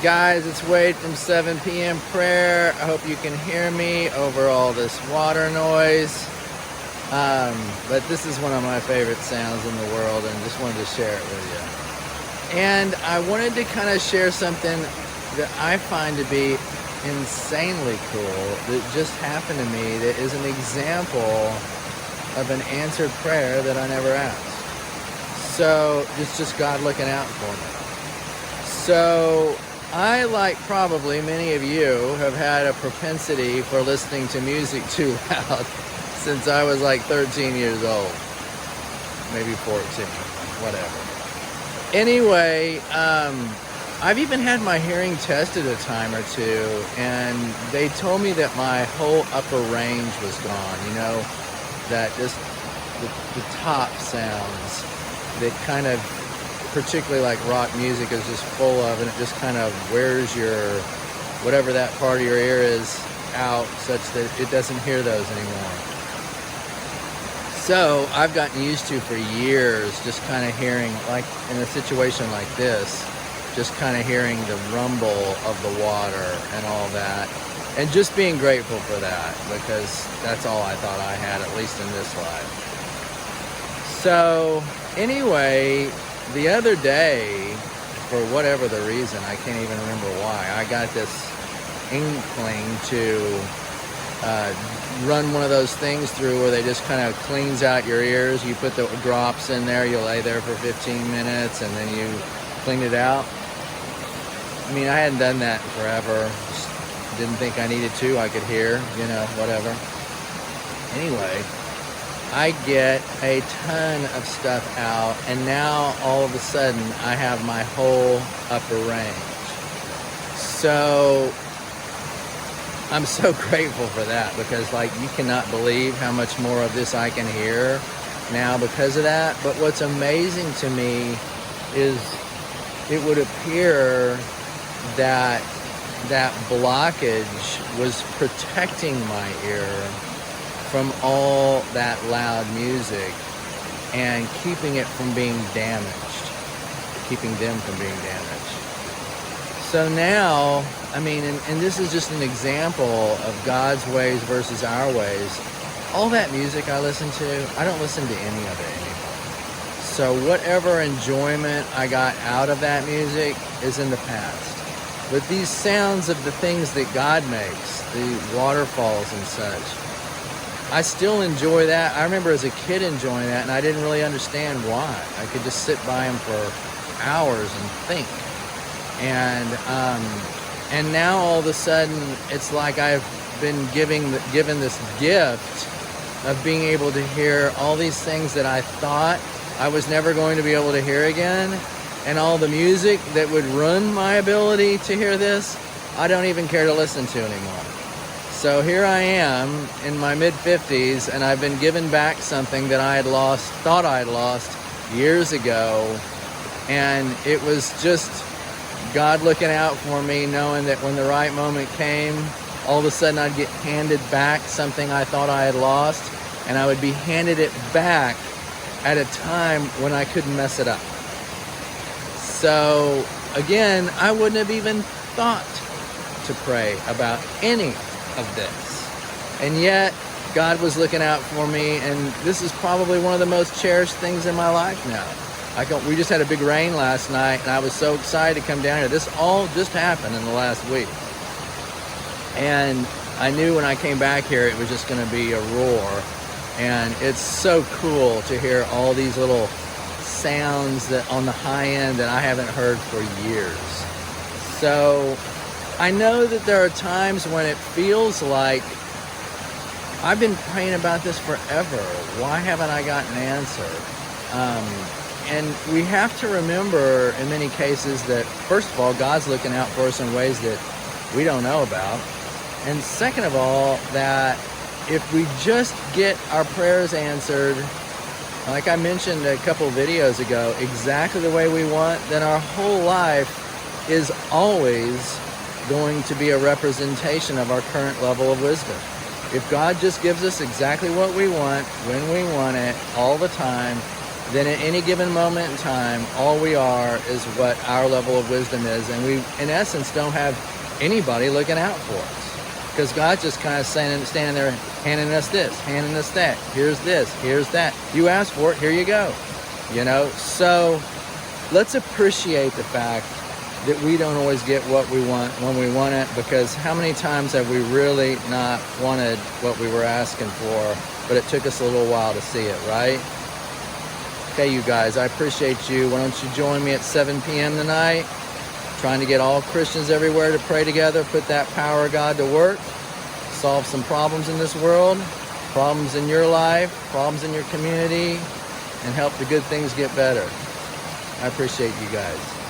Guys, it's Wade from 7 p.m. Prayer. I hope you can hear me over all this water noise. But this is one of my favorite sounds in the world, and just wanted to share it with you. And I wanted to kind of share something that I find to be insanely cool that just happened to me, that is an example of an answered prayer that I never asked. So it's just God looking out for me. So I, like probably many of you, have had a propensity for listening to music too loud since I was like 13 years old, maybe 14, whatever. Anyway, I've even had my hearing tested a time or two, and they told me that my whole upper range was gone, you know, that just the top sounds that kind of, particularly like rock music, is just full of, and it just kind of wears your, whatever that part of your ear is, out such that it doesn't hear those anymore. So I've gotten used to for years just kind of hearing, like in a situation like this, just kind of hearing the rumble of the water and all that, and just being grateful for that, because that's all I thought I had, at least in this life. So anyway, the other day, for whatever the reason, I can't even remember why, I got this inkling to run one of those things through where they just kind of cleans out your ears. You put the drops in there, you lay there for 15 minutes, and then you clean it out. I mean, I hadn't done that in forever. Just didn't think I needed to. I could hear, you know, whatever. Anyway, I get a ton of stuff out, and now all of a sudden I have my whole upper range. So I'm so grateful for that, because like, you cannot believe how much more of this I can hear now because of that. But what's amazing to me is it would appear that that blockage was protecting my ear from all that loud music and keeping it from being damaged, keeping them from being damaged. So now, I mean, and this is just an example of God's ways versus our ways. All that music I listen to, I don't listen to any of it anymore. So whatever enjoyment I got out of that music is in the past. But these sounds of the things that God makes, the waterfalls and such, I still enjoy that. I remember as a kid enjoying that, and I didn't really understand why. I could just sit by them for hours and think. And now all of a sudden, it's like I've been given this gift of being able to hear all these things that I thought I was never going to be able to hear again. And all the music that would ruin my ability to hear this, I don't even care to listen to anymore. So here I am in my mid-50s, and I've been given back something that I had lost, thought I had lost years ago. And it was just God looking out for me, knowing that when the right moment came, all of a sudden I'd get handed back something I thought I had lost, and I would be handed it back at a time when I couldn't mess it up. So again, I wouldn't have even thought to pray about any of this. And yet, God was looking out for me, and this is probably one of the most cherished things in my life now. We just had a big rain last night, and I was so excited to come down here. This all just happened in the last week. And I knew when I came back here, it was just going to be a roar. And it's so cool to hear all these little sounds that on the high end that I haven't heard for years. So I know that there are times when it feels like I've been praying about this forever. Why haven't I gotten an answer? And we have to remember in many cases that, first of all, God's looking out for us in ways that we don't know about. And second of all, that if we just get our prayers answered, like I mentioned a couple videos ago, exactly the way we want, then our whole life is always going to be a representation of our current level of wisdom. If God just gives us exactly what we want, when we want it, all the time, then at any given moment in time, all we are is what our level of wisdom is. And we, in essence, don't have anybody looking out for us. Because God's just kind of standing there, handing us this, handing us that. Here's this, here's that. You asked for it, here you go. You know, so let's appreciate the fact that we don't always get what we want when we want it, because how many times have we really not wanted what we were asking for, but it took us a little while to see it, right? Okay, you guys, I appreciate you. Why don't you join me at 7 p.m. tonight? Trying to get all Christians everywhere to pray together, put that power of God to work, solve some problems in this world, problems in your life, problems in your community, and help the good things get better. I appreciate you guys.